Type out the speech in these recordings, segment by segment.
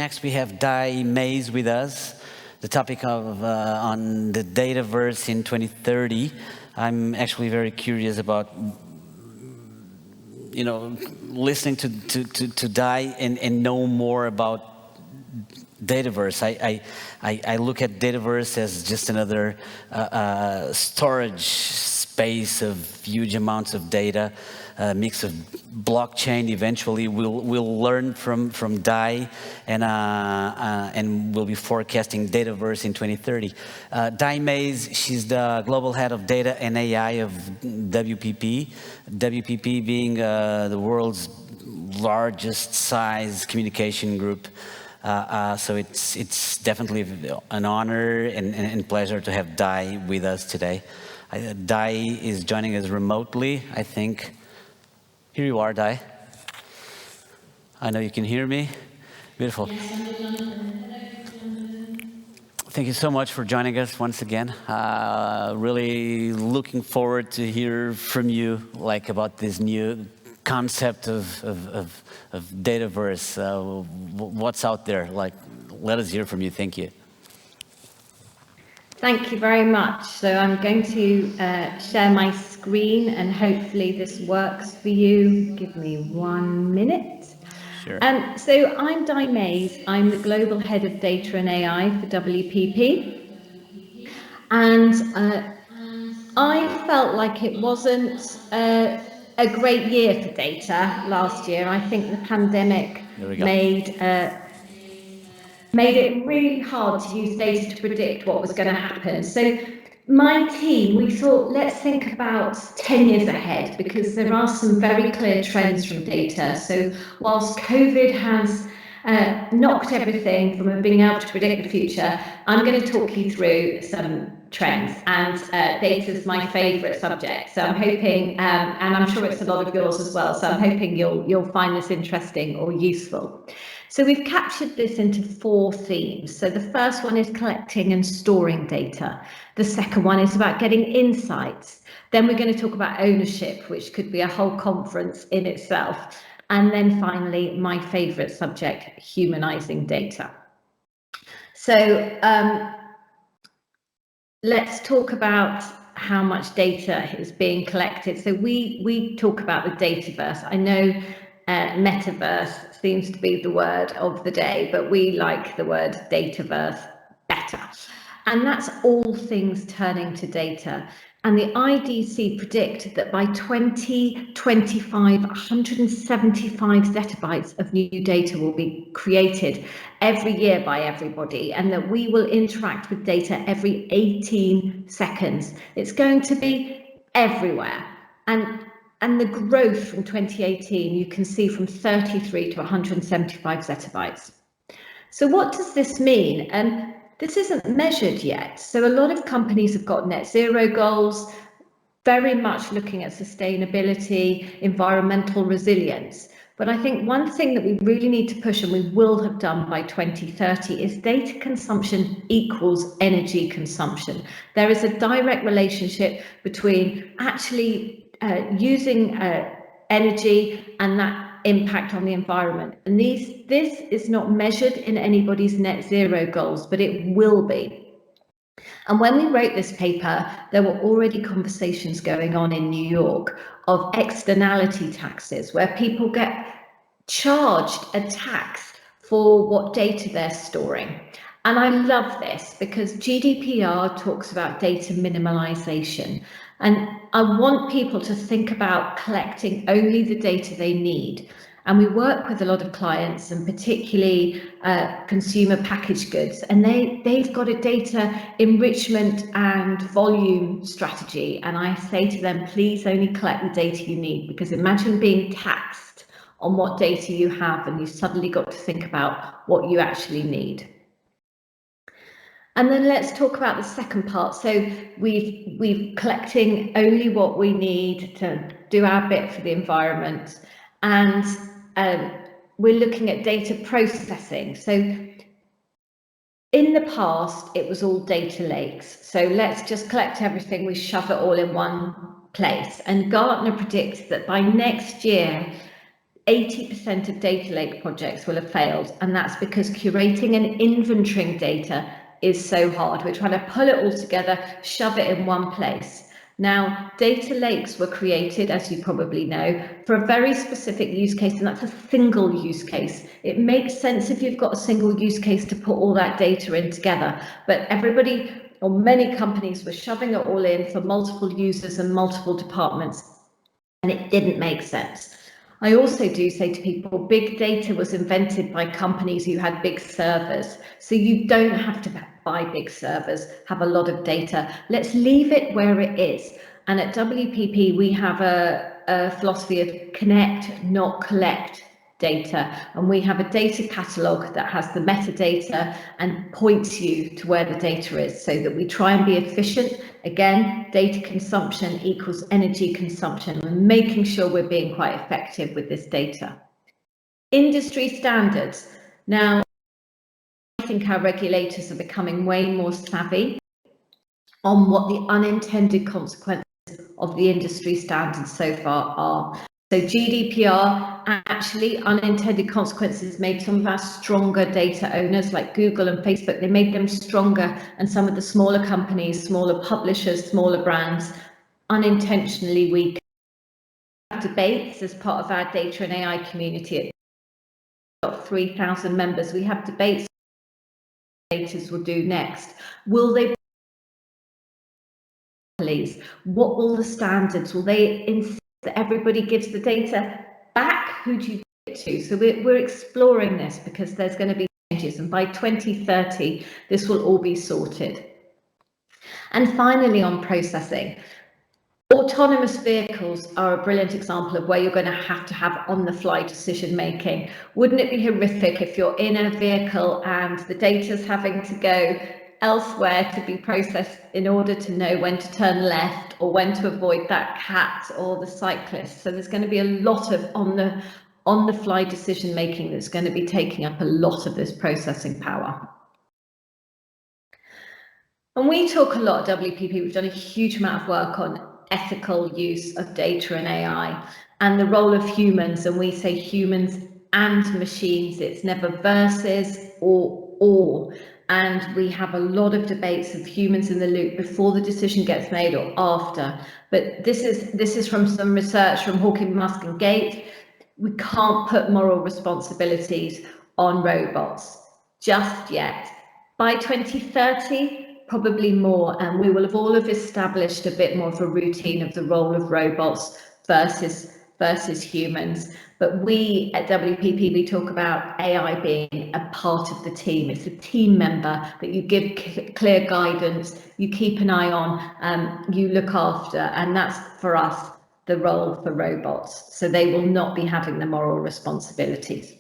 Next, we have MAYZE with us. The topic of on the Dataverse in 2030. I'm actually very curious about, listening to Dai and know more about Dataverse. I look at Dataverse as just another storage space of huge amounts of data, a mix of blockchain. Eventually, we'll learn from Dai, and we'll be forecasting Dataverse in 2030. Dai MAYZE, she's the global head of data and AI of WPP. WPP being the world's largest size communication group. So it's definitely an honor and pleasure to have Dai with us today. Dai is joining us remotely, I think. Here you are, Dai. I know you can hear me. Beautiful. Thank you so much for joining us once again. Really looking forward to hear from you, about this new concept of Dataverse. What's out there? Let us hear from you. Thank you. Thank you very much. So I'm going to share my screen, and hopefully this works for you. Give me 1 minute. Sure. So I'm Dai MAYZE. I'm the global head of data and AI for WPP. And I felt like it wasn't a great year for data last year. I think the pandemic made it really hard to use data to predict what was going to happen. So my team, we thought, let's think about 10 years ahead, because there are some very clear trends from data. So whilst COVID has knocked everything from being able to predict the future, I'm going to talk you through some trends, and data is my favourite subject. So I'm hoping, and I'm sure it's a lot of yours as well, so I'm hoping you'll find this interesting or useful. So we've captured this into 4 themes. So the first one is collecting and storing data. The second one is about getting insights. Then we're going to talk about ownership, which could be a whole conference in itself. And then finally, my favourite subject, humanizing data. So let's talk about how much data is being collected. So we talk about the Dataverse. I know metaverse seems to be the word of the day, but we like the word Dataverse better. And that's all things turning to data. And the IDC predict that by 2025, 175 zettabytes of new data will be created every year by everybody, and that we will interact with data every 18 seconds. It's going to be everywhere. And the growth from 2018, you can see from 33 to 175 zettabytes. So what does this mean? And this isn't measured yet. So a lot of companies have got net zero goals, very much looking at sustainability, environmental resilience. But I think one thing that we really need to push, and we will have done by 2030, is data consumption equals energy consumption. There is a direct relationship between actually using energy and that impact on the environment. And this is not measured in anybody's net zero goals, but it will be. And when we wrote this paper, there were already conversations going on in New York of externality taxes, where people get charged a tax for what data they're storing. And I love this because GDPR talks about data minimalization. And I want people to think about collecting only the data they need. And we work with a lot of clients, and particularly consumer packaged goods, and they've got a data enrichment and volume strategy. And I say to them, please only collect the data you need, because imagine being taxed on what data you have, and you've suddenly got to think about what you actually need. And then let's talk about the second part. So we've collecting only what we need to do our bit for the environment, and we're looking at data processing. So in the past, it was all data lakes. So let's just collect everything, we shove it all in one place. And Gartner predicts that by next year, 80% of data lake projects will have failed, and that's because curating and inventorying data is so hard. We're trying to pull it all together, shove it in one place. Now, data lakes were created, as you probably know, for a very specific use case, and that's a single use case. It makes sense if you've got a single use case to put all that data in together, but everybody or many companies were shoving it all in for multiple users and multiple departments, and it didn't make sense. I also do say to people, big data was invented by companies who had big servers. So you don't have to buy big servers, have a lot of data. Let's leave it where it is. And at WPP, we have a philosophy of connect, not collect data. And we have a data catalog that has the metadata and points you to where the data is, so that we try and be efficient. Again, data consumption equals energy consumption. We're making sure we're being quite effective with this data. Industry standards. Now, I think our regulators are becoming way more savvy on what the unintended consequences of the industry standards so far are. So GDPR, actually unintended consequences made some of our stronger data owners like Google and Facebook, they made them stronger, and some of the smaller companies, smaller publishers, smaller brands, unintentionally weak. Debates as part of our data and AI community. We've got 3,000 members. We have debates regulators will do next. Will they police? What will the standards? Will they insist that everybody gives the data back? Who do you give it to? So we're exploring this because there's going to be changes, and by 2030 this will all be sorted. And finally, on processing, autonomous vehicles are a brilliant example of where you're going to have on-the-fly decision making. Wouldn't it be horrific if you're in a vehicle and the data's having to go elsewhere to be processed in order to know when to turn left or when to avoid that cat or the cyclist? So there's going to be a lot of on-the-fly decision making that's going to be taking up a lot of this processing power. And we talk a lot at WPP, we've done a huge amount of work on ethical use of data and AI and the role of humans, and we say humans and machines, it's never versus or. And we have a lot of debates of humans in the loop before the decision gets made or after. But this is from some research from Hawking, Musk and Gate. We can't put moral responsibilities on robots just yet. By 2030, probably more, and we will have all established a bit more of a routine of the role of robots versus humans. But we at WPP, we talk about AI being a part of the team. It's a team member that you give clear guidance, you keep an eye on, you look after, and that's for us the role for robots. So they will not be having the moral responsibilities.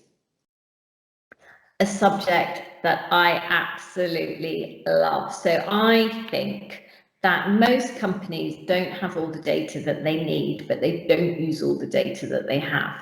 A subject that I absolutely love. So I think that most companies don't have all the data that they need, but they don't use all the data that they have.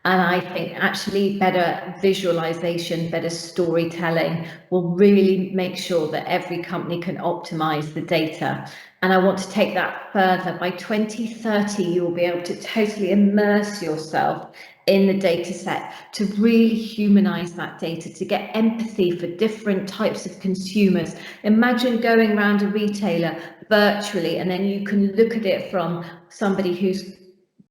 And I think actually better visualization, better storytelling will really make sure that every company can optimize the data. And I want to take that further. By 2030, you will be able to totally immerse yourself in the data set, to really humanize that data, to get empathy for different types of consumers. Imagine going around a retailer virtually, and then you can look at it from somebody who's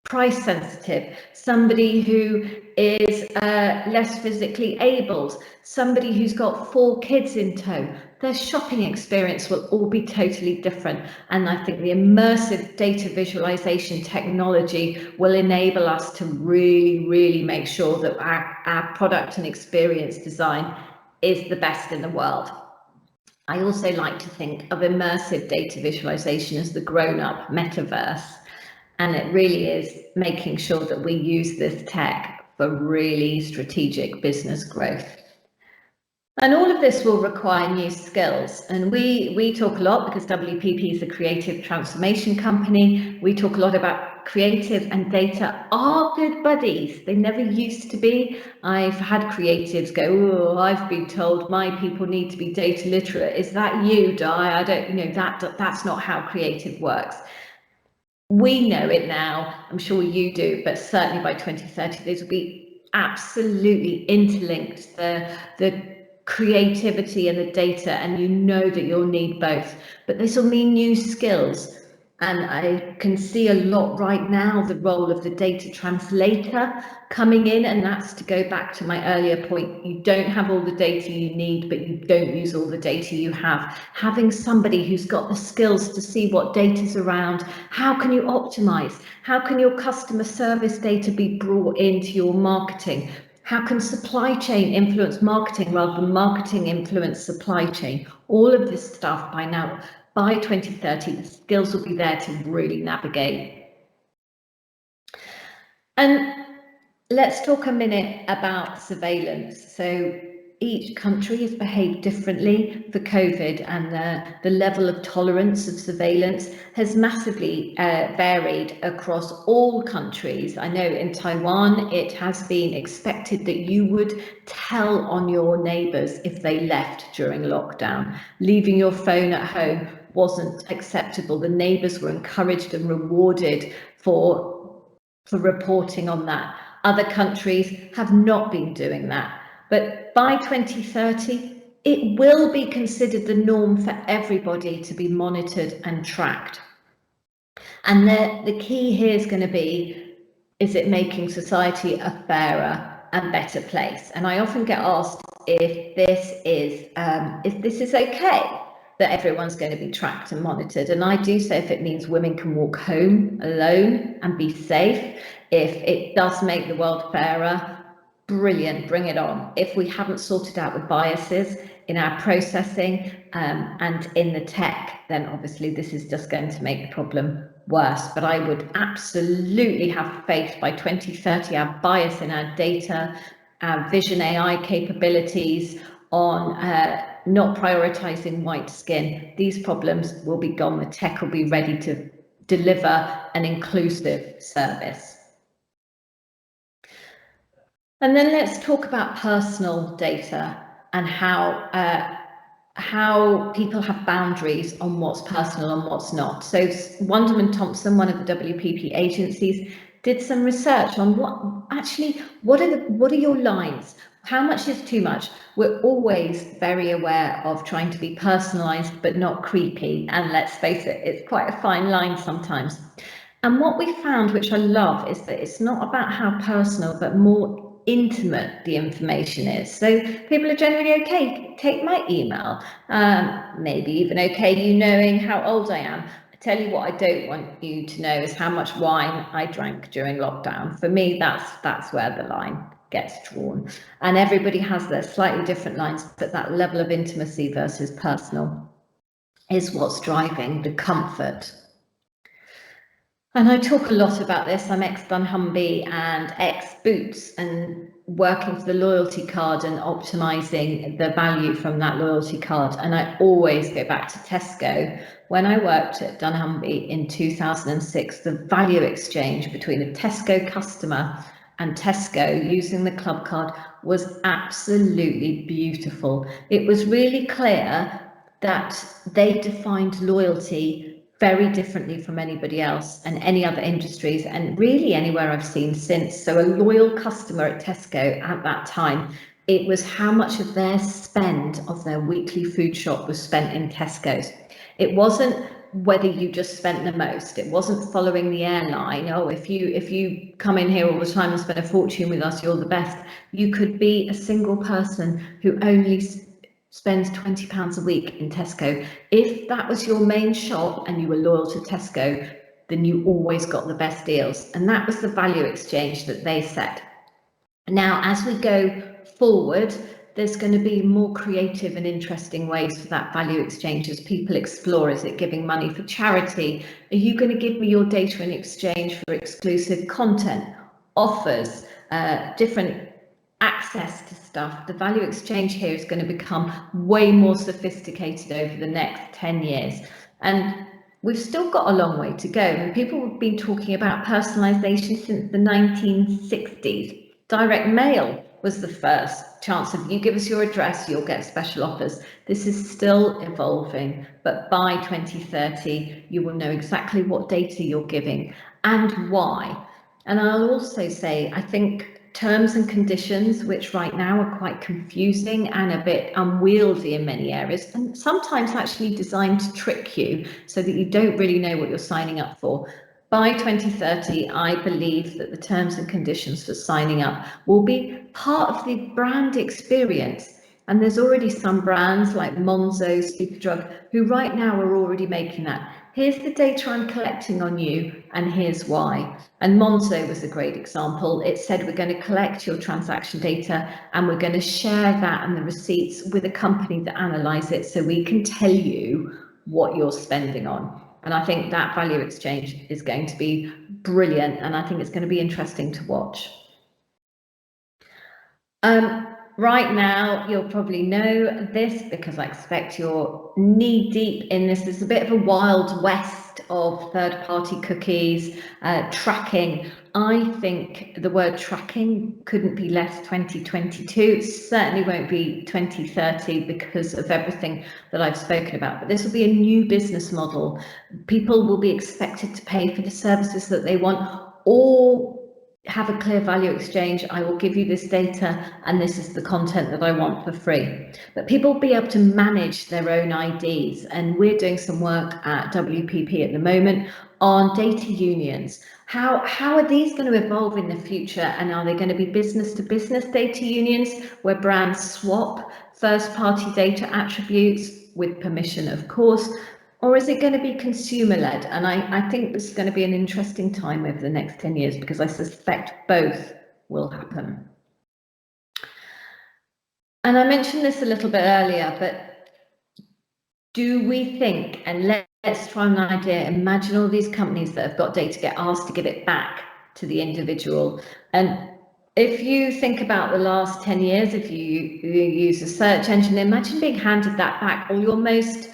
price sensitive, somebody who is less physically abled, somebody who's got 4 kids in tow. Their shopping experience will all be totally different. And I think the immersive data visualization technology will enable us to really make sure that our product and experience design is the best in the world. I also like to think of immersive data visualization as the grown-up metaverse. And it really is making sure that we use this tech for really strategic business growth. And all of this will require new skills. And we talk a lot, because WPP is a creative transformation company. We talk a lot about creative and data are good buddies. They never used to be. I've had creatives go, oh, I've been told my people need to be data literate. Is that you, Di? I don't, that's not how creative works. we know it now, I'm sure you do, but certainly by 2030, these will be absolutely interlinked, the creativity and the data, and you know that you'll need both. But this will mean new skills. And I can see a lot right now, the role of the data translator coming in, and that's to go back to my earlier point. You don't have all the data you need, but you don't use all the data you have. Having somebody who's got the skills to see what data's around, how can you optimize? How can your customer service data be brought into your marketing? How can supply chain influence marketing rather than marketing influence supply chain? All of this stuff by 2030, the skills will be there to really navigate. And let's talk a minute about surveillance. So each country has behaved differently for COVID, and the level of tolerance of surveillance has massively varied across all countries. I know in Taiwan, it has been expected that you would tell on your neighbours if they left during lockdown. Leaving your phone at home wasn't acceptable. The neighbours were encouraged and rewarded for reporting on that. Other countries have not been doing that. But by 2030, it will be considered the norm for everybody to be monitored and tracked. And the key here is going to be, is it making society a fairer and better place? And I often get asked if this is okay, that everyone's going to be tracked and monitored. And I do say if it means women can walk home alone and be safe, if it does make the world fairer, brilliant, bring it on. If we haven't sorted out the biases in our processing and in the tech, then obviously this is just going to make the problem worse. But I would absolutely have faith by 2030, our bias in our data, our vision AI capabilities on not prioritizing white skin. These problems will be gone. The tech will be ready to deliver an inclusive service. And then let's talk about personal data and how people have boundaries on what's personal and what's not. So Wunderman Thompson, one of the WPP agencies, did some research on what are your lines? How much is too much? We're always very aware of trying to be personalized but not creepy, and let's face it, it's quite a fine line sometimes. And what we found, which I love, is that it's not about how personal but more intimate the information is. So people are generally okay, take my email, maybe even okay you knowing how old I am. I tell you what I don't want you to know is how much wine I drank during lockdown. For me, that's where the line gets drawn. And everybody has their slightly different lines, but that level of intimacy versus personal is what's driving the comfort. And I talk a lot about this. I'm ex-dunnhumby and ex-Boots, and working for the loyalty card and optimizing the value from that loyalty card. And I always go back to Tesco. When I worked at dunnhumby in 2006, the value exchange between a Tesco customer and Tesco using the club card was absolutely beautiful. It was really clear that they defined loyalty very differently from anybody else and any other industries, and really anywhere I've seen since. So a loyal customer at Tesco at that time, it was how much of their spend of their weekly food shop was spent in Tesco's. It wasn't whether you just spent the most. It wasn't following the airline. Oh, if you come in here all the time and spend a fortune with us, you're the best. You could be a single person who only spends £20 a week in Tesco. If that was your main shop and you were loyal to Tesco, then you always got the best deals. And that was the value exchange that they set. Now, as we go forward, there's going to be more creative and interesting ways for that value exchange as people explore. Is it giving money for charity? Are you going to give me your data in exchange for exclusive content, offers, different access to stuff? The value exchange here is going to become way more sophisticated over the next 10 years. And we've still got a long way to go. And people have been talking about personalization since the 1960s. Direct mail was the first. Chance of you give us your address, you'll get special offers. This is still evolving, but by 2030, you will know exactly what data you're giving and why. And I'll also say, I think terms and conditions, which right now are quite confusing and a bit unwieldy in many areas, and sometimes actually designed to trick you so that you don't really know what you're signing up for. By 2030, I believe that the terms and conditions for signing up will be part of the brand experience. And there's already some brands like MAYZE, Superdrug, who right now are already making that. Here's the data I'm collecting on you, and here's why. And MAYZE was a great example. It said, we're going to collect your transaction data and we're going to share that and the receipts with a company that analyze it so we can tell you what you're spending on. And I think that value exchange is going to be brilliant, and I think it's going to be interesting to watch. Right now, you'll probably know this because I expect you're knee deep in this. There's a bit of a wild west of third-party cookies, tracking. I think the word tracking couldn't be less 2022. It certainly won't be 2030 because of everything that I've spoken about. But this will be a new business model. People will be expected to pay for the services that they want, or have a clear value exchange. I will give you this data and this is the content that I want for free. But people will be able to manage their own IDs, and we're doing some work at WPP at the moment on data unions. How are these going to evolve in the future, and are they going to be business to business data unions where brands swap first party data attributes with permission, of course? Or is it going to be consumer led? And I think this is going to be an interesting time over the next 10 years because I suspect both will happen. And I mentioned this a little bit earlier, but do we think, and let's try an idea, imagine all these companies that have got data get asked to give it back to the individual. And if you think about the last 10 years, if you use a search engine, imagine being handed that back, or your most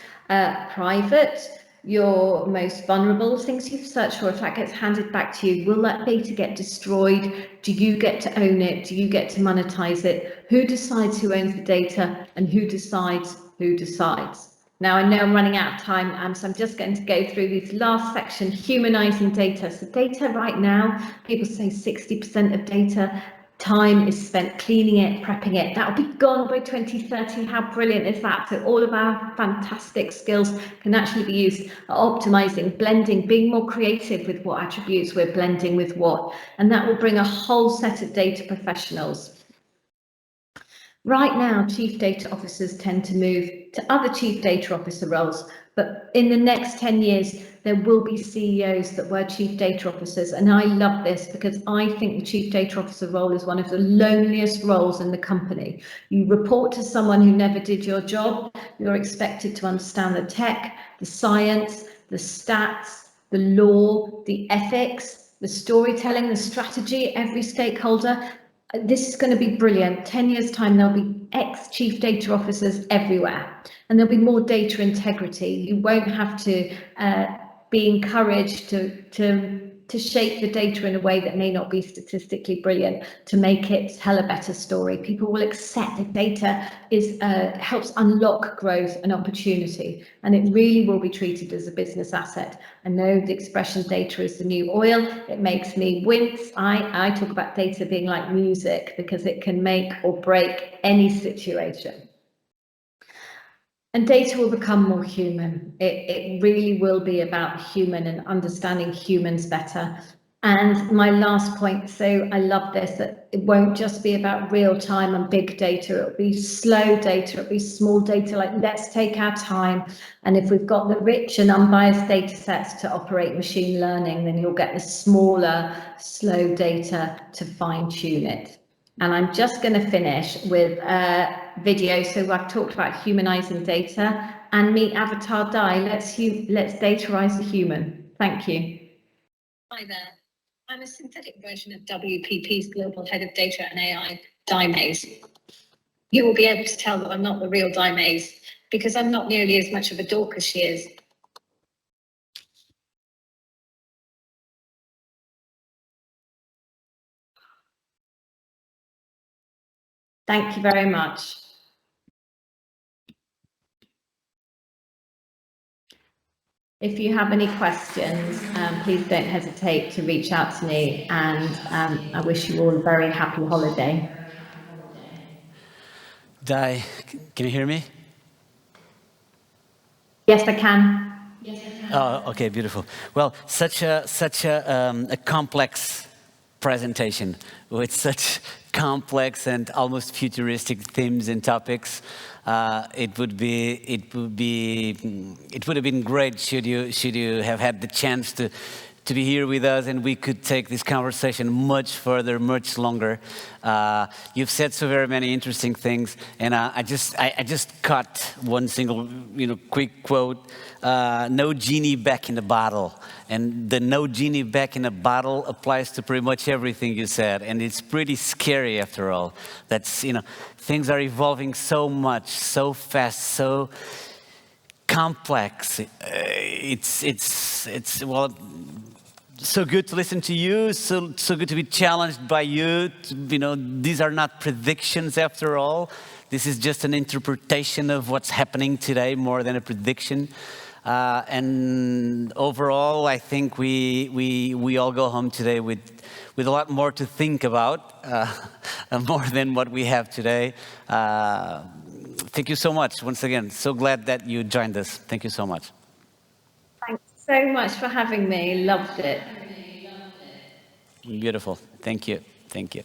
private, your most vulnerable things you've searched for, if that gets handed back to you, will that data get destroyed? Do you get to own it? Do you get to monetize it? Who decides who owns the data, and who decides who decides? Now, I know I'm running out of time, so I'm just going to go through this last section, humanizing data. So data right now, people say 60% of data time is spent cleaning it, prepping it. That'll be gone by 2030. How brilliant is that? So all of our fantastic skills can actually be used at optimizing, blending, being more creative with what attributes we're blending with what. And that will bring a whole set of data professionals. Right now, chief data officers tend to move to other chief data officer roles, but in the next 10 years, there will be CEOs that were chief data officers. And I love this because I think the chief data officer role is one of the loneliest roles in the company. You report to someone who never did your job. You're expected to understand the tech, the science, the stats, the law, the ethics, the storytelling, the strategy, every stakeholder. This is going to be brilliant. 10 years time, there'll be ex-chief data officers everywhere, and there'll be more data integrity. You won't have to be encouraged to shape the data in a way that may not be statistically brilliant to make it tell a better story. People will accept that data is helps unlock growth and opportunity, and it really will be treated as a business asset. I know the expression data is the new oil. It makes me wince. I talk about data being like music because it can make or break any situation. And data will become more human. It really will be about human and understanding humans better. And my last point, so I love this, that it won't just be about real time and big data. It'll be slow data, it'll be small data, like let's take our time. And if we've got the rich and unbiased data sets to operate machine learning, then you'll get the smaller, slow data to fine tune it. And I'm just going to finish with a video. So I've talked about humanizing data, and meet Avatar Dai. Let's datarize the human. Thank you. Hi there. I'm a synthetic version of WPP's Global Head of Data and AI, MAYZE. You will be able to tell that I'm not the real MAYZE because I'm not nearly as much of a dork as she is. Thank you very much. If you have any questions, please don't hesitate to reach out to me, and I wish you all a very happy holiday. Di, can you hear me? Yes, I can. Oh, okay, beautiful. Well, such a complex presentation with such complex and almost futuristic themes and topics. It would have been great should you have had the chance to be here with us, and we could take this conversation much further, much longer. You've said so very many interesting things, and I just caught one single, quick quote: "No genie back in the bottle." And the "no genie back in a bottle" applies to pretty much everything you said, and it's pretty scary after all. That's things are evolving so much, so fast, so complex. It's well, so good to listen to you, so good to be challenged by you. These are not predictions after all. This is just an interpretation of what's happening today more than a prediction. And overall, I think we all go home today with a lot more to think about, more than what we have today. Thank you so much once again. So glad that you joined us. Thank you so much. Thanks so much for having me. Loved it. Beautiful. Thank you. Thank you.